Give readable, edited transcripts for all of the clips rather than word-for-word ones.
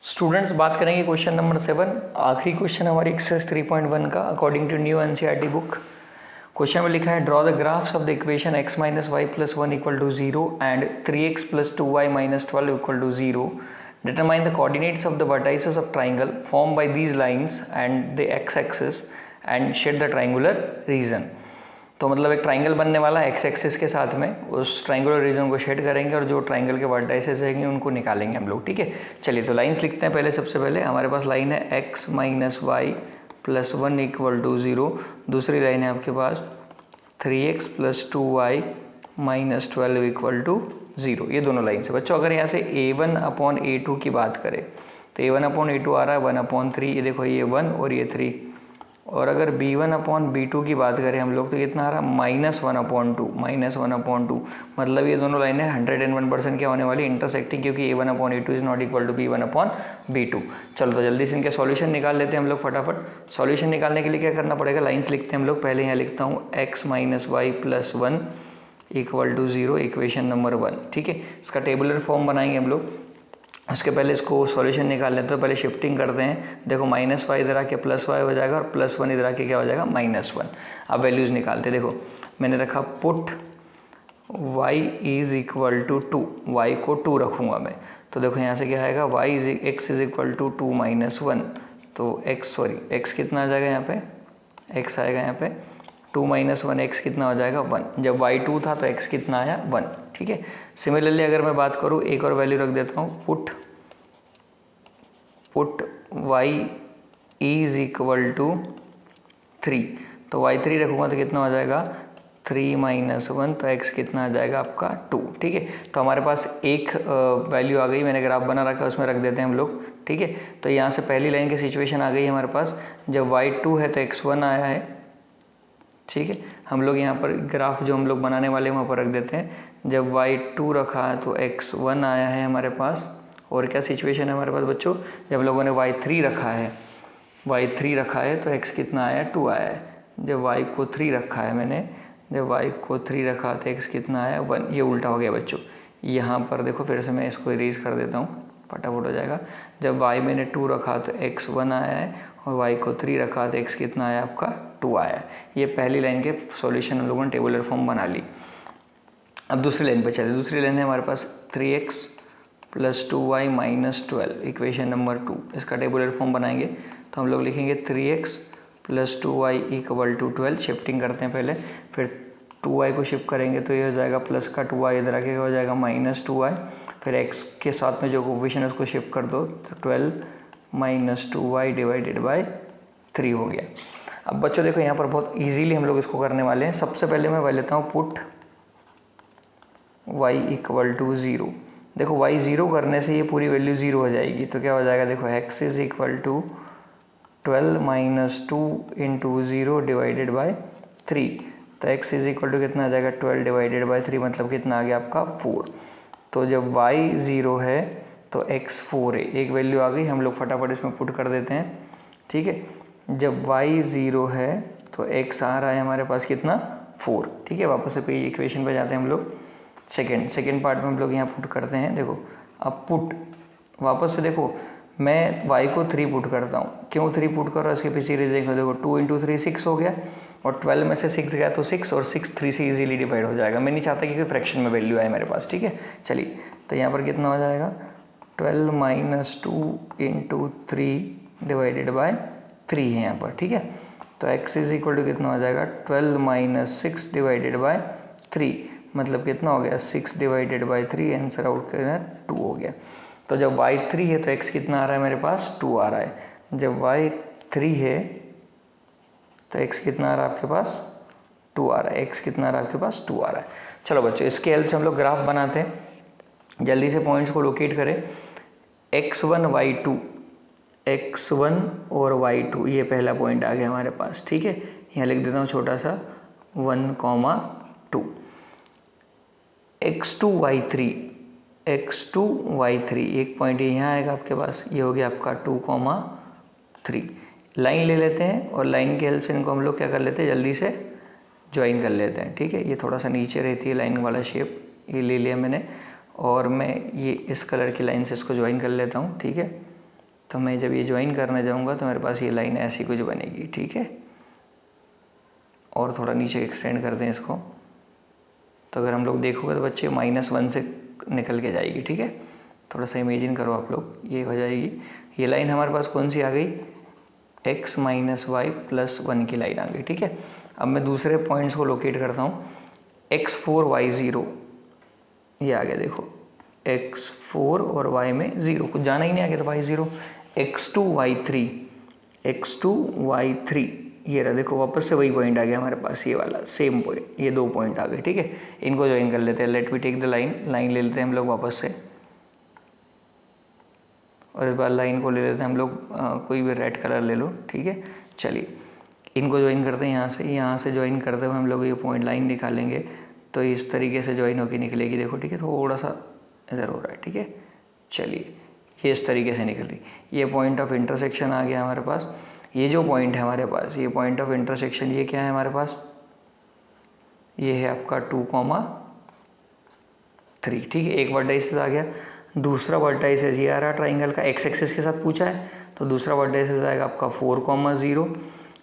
Students बात करेंगे question number 7, आखिरी क्वेश्चन हमारी एक्सरसाइज 3.1 का according to new NCERT book. Question में लिखा है draw the graphs of the equation x minus y plus 1 equal to 0 and 3x plus 2y minus 12 equal to 0। Determine the coordinates of the vertices of triangle form by these lines and the x axis and shade the triangular region. तो मतलब एक triangle बनने वाला है x axis के साथ में, उस ट्राइंगुलर रीजन को शेड करेंगे और जो ट्राइंगल के वर्टाइसेस रहेंगे उनको निकालेंगे हम लोग। ठीक है, चलिए तो लाइंस लिखते हैं। पहले सबसे पहले हमारे पास लाइन है x minus y plus 1 equal to 0। दूसरी लाइन है आपके पास 3x plus 2y minus 12 equal to 0। ये दोनों लाइन से बच्चों अगर यहाँ से a1 अपॉन a2 की बात करें तो a1 अपॉन a2 आ रहा है 1 अपॉन 3, ये देखो ये 1 और ये 3। और अगर b1 अपॉन b2 की बात करें हम लोग तो कितना आ रहा है माइनस 1 अपॉन 2, माइनस 1 अपॉन 2। मतलब ये दोनों लाइनें 101% क्या होने वाली इंटरसेक्टिंग, क्योंकि a1 upon a2 is not equal to b1 upon b2। चलो तो जल्दी से इनके सॉल्यूशन निकाल लेते हैं हम लोग फटाफट। सॉल्यूशन निकालने के लिए क्या करना पड़ेगा, लाइन्स लिखते हैं हम लोग। पहले यहाँ लिखता हूँ x minus y plus 1 equal to 0, equation number 1। ठीक है, इसका टेबुलर फॉर्म बनाएंगे हम लोग। उसके पहले इसको सॉल्यूशन निकाल लेते हैं। तो पहले शिफ्टिंग करते हैं। देखो माइनस वाई इधर आके प्लस वाई हो जाएगा और प्लस 1 इधर आके क्या हो जाएगा माइनस 1। अब वैल्यूज़ निकालते हैं। देखो मैंने रखा put y is equal to 2, y को 2 रखूँगा मैं। तो देखो यहाँ से क्या आएगा x is equal to 2 minus 1। तो x कितना आ जाएगा यहाँ पे, x आएगा यहाँ पे 2 माइनस 1, x कितना हो जाएगा 1। जब y 2 था तो x कितना आया 1। ठीक है, सिमिलरली अगर मैं बात करूँ एक और वैल्यू रख देता हूँ, put y is equal to 3। तो y 3 रखूँगा तो कितना हो जाएगा 3 माइनस 1, तो x कितना आ जाएगा आपका 2। ठीक है, तो हमारे पास एक वैल्यू आ गई, मैंने ग्राफ बना रखा है उसमें रख देते हैं हम लोग। ठीक है, तो यहाँ से पहली लाइन की सिचुएशन आ गई हमारे पास, जब y 2 है तो x 1 आया है। ठीक है, हम लोग यहाँ पर ग्राफ जो हम लोग बनाने वाले हैं वहाँ पर रख देते हैं। जब y 2 रखा है तो x 1 आया है हमारे पास। और क्या सिचुएशन है हमारे पास बच्चों, जब लोगों ने y 3 रखा है तो x कितना आया 2 आया है। जब y को 3 रखा है मैंने, जब y को 3 रखा तो x कितना आया 1। ये उल्टा हो गया बच्चों। यहाँ पर देखो फिर से मैं इसको इरेज कर देता हूँ, फटाफट हो जाएगा। जब y मैंने 2 रखा तो x 1 आया है और y को 3 रखा तो x कितना आया आपका 2 आया है। ये पहली लाइन के सॉल्यूशन हम लोगों ने टेबुलर फॉर्म बना ली। अब दूसरी लाइन पर चले। दूसरी लाइन है हमारे पास 3x plus 2y minus 12, equation number 2। इसका टेबुलर फॉर्म बनाएंगे तो हम लोग लिखेंगे 3x plus 2y equal to 12। Shifting करते हैं पहले, फिर 2y को शिफ्ट करेंगे तो ये हो जाएगा प्लस का 2y इधर आके हो जाएगा माइनस 2y। फिर x के साथ में जो कोफिशिएंट है उसको शिफ्ट कर दो तो 12 माइनस 2y डिवाइडेड बाय 3 हो गया। अब बच्चों देखो यहाँ पर बहुत इजीली हम लोग इसको करने वाले हैं। सबसे पहले मैं लेता हूँ पुट y इक्वल टू 0। देखो y 0 करने से ये पूरी वैल्यू 0 हो जाएगी, तो क्या हो जाएगा देखो x is equal to 12 minus 2 into 0 divided by 3। तो x इज इक्वल टू कितना आ जाएगा 12 डिवाइडेड बाई 3, मतलब कितना आ गया आपका 4। तो जब y 0 है तो x 4 है। एक वैल्यू आ गई, हम लोग फटाफट इसमें पुट कर देते हैं। ठीक है, जब y 0 है तो x आ रहा है हमारे पास कितना 4। ठीक है, वापस से इक्वेशन पे जाते हैं हम लोग। सेकेंड पार्ट में हम लोग यहाँ पुट करते हैं। देखो अब पुट वापस से देखो मैं y को 3 पुट करता हूँ। क्यों 3 पुट कर रहा हूँ इसके पीछे रीजन देखो। 2 इंटू 3 6 हो गया और 12 में से 6 गया तो 6 और 6 3 से इजीली डिवाइड हो जाएगा। मैं नहीं चाहता कि कोई फ्रैक्शन में वैल्यू आए मेरे पास। ठीक है, चलिए तो यहाँ पर कितना हो जाएगा 12 माइनस 2 इंटू 3 डिवाइडेड बाय 3 है यहाँ पर। ठीक है, तो x इज इक्वल टू कितना हो जाएगा 12 माइनस 6 डिवाइडेड बाय 3, मतलब कितना हो गया 6 डिवाइडेड बाई 3। आंसर आउट करना 2 हो गया। तो जब y 3 है तो x कितना आ रहा है मेरे पास 2 आ रहा है। जब y 3 है तो x कितना आ रहा है आपके पास 2 आ रहा है। x कितना आ रहा है आपके पास 2 आ रहा है। चलो बच्चों इसके हेल्प से हम लोग ग्राफ बनाते हैं। जल्दी से पॉइंट्स को लोकेट करें। x1 y2, x1 और y2, ये पहला पॉइंट आ गया हमारे पास। ठीक है, यहाँ लिख देता हूँ छोटा सा 1, 2। x2 y3, एक पॉइंट यहाँ आएगा आपके पास, ये हो गया आपका 2, 3। लाइन ले लेते हैं और लाइन की हेल्प से इनको हम लोग क्या कर लेते हैं जल्दी से ज्वाइन कर लेते हैं। ठीक है, ये थोड़ा सा नीचे रहती है लाइन वाला शेप, ये ले लिया मैंने और मैं ये इस कलर की लाइन से इसको ज्वाइन कर लेता हूँ। ठीक है, तो मैं जब ये ज्वाइन करने जाऊँगा तो मेरे पास ये लाइन ऐसी कुछ बनेगी, ठीक है। और थोड़ा नीचे एक्सटेंड कर दें इसको, तो अगर हम लोग देखोगे तो बच्चे -1 से निकल के जाएगी, ठीक है। थोड़ा सा इमेजिन करो आप लोग, ये हो जाएगी। ये लाइन हमारे पास कौन सी आ गई, x - y + 1 की लाइन आ गई, ठीक है। अब मैं दूसरे पॉइंट्स को लोकेट करता हूँ। x4 y0 ये आ गया, देखो x4 और y में 0, कुछ जाना ही नहीं आगे तो y0। x2 y3 ये रहा, देखो वापस से वही पॉइंट आ गया हमारे पास, ये वाला सेम पॉइंट, ये 2 पॉइंट आ गए, ठीक है। इनको ज्वाइन कर लेते हैं। Let me take the line ले लेते हैं हम लोग वापस से, और इस बार लाइन को ले लेते हैं हम लोग, कोई भी रेड कलर ले लो, ठीक है। चलिए इनको ज्वाइन करते हैं यहाँ से ज्वाइन करते हुए हम लोग ये पॉइंट लाइन निकालेंगे, तो इस तरीके से ज्वाइन होकर निकलेगी, देखो, ठीक है। थोड़ा सा इधर हो रहा है, ठीक है। चलिए ये इस तरीके से निकल रही, ये पॉइंट ऑफ इंटरसेक्शन आ गया हमारे पास। ये जो पॉइंट है हमारे पास, ये पॉइंट ऑफ इंटरसेक्शन, ये क्या है हमारे पास, ये है आपका 2,3, ठीक है। एक वर्टाइसिस आ गया, दूसरा वर्टाइसिस ये आ रहा ट्राइंगल का, एक्स एक्सिस के साथ पूछा है, तो दूसरा वर्टाइसिस आएगा आपका 4,0,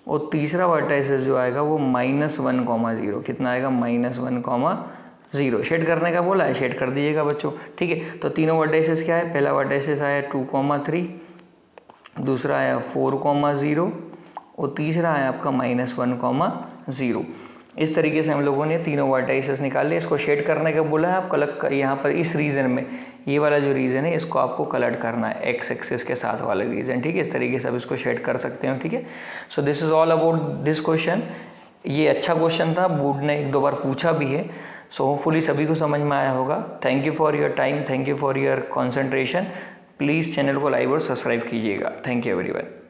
और तीसरा वर्टाइसिस जो आएगा वो -1,0, कितना आएगा, -1,0। शेड करने का बोला है, शेड कर दीजिएगा बच्चों, ठीक है। तो तीनों वर्टाइसिस क्या है, पहला वर्टाइसिस आया 2,3, दूसरा आया 4,0, और तीसरा आया आपका -1,0। इस तरीके से हम लोगों ने तीनों वर्टाइसेस निकाले। इसको शेड करने का बोला है, आप कलर यहाँ पर इस रीजन में, ये वाला जो रीजन है इसको आपको कलर करना है, एक्स एक्सिस के साथ वाला रीजन, ठीक है। इस तरीके से आप इसको शेड कर सकते हो, ठीक है। So this is all about this question. ये अच्छा क्वेश्चन था, बोर्ड ने 1-2 बार पूछा भी है। सो होपफुली सभी को समझ में आया होगा। Thank you for your time, thank you for your concentration. Please channel को लाइक और सब्सक्राइब कीजिएगा। Thank you everyone.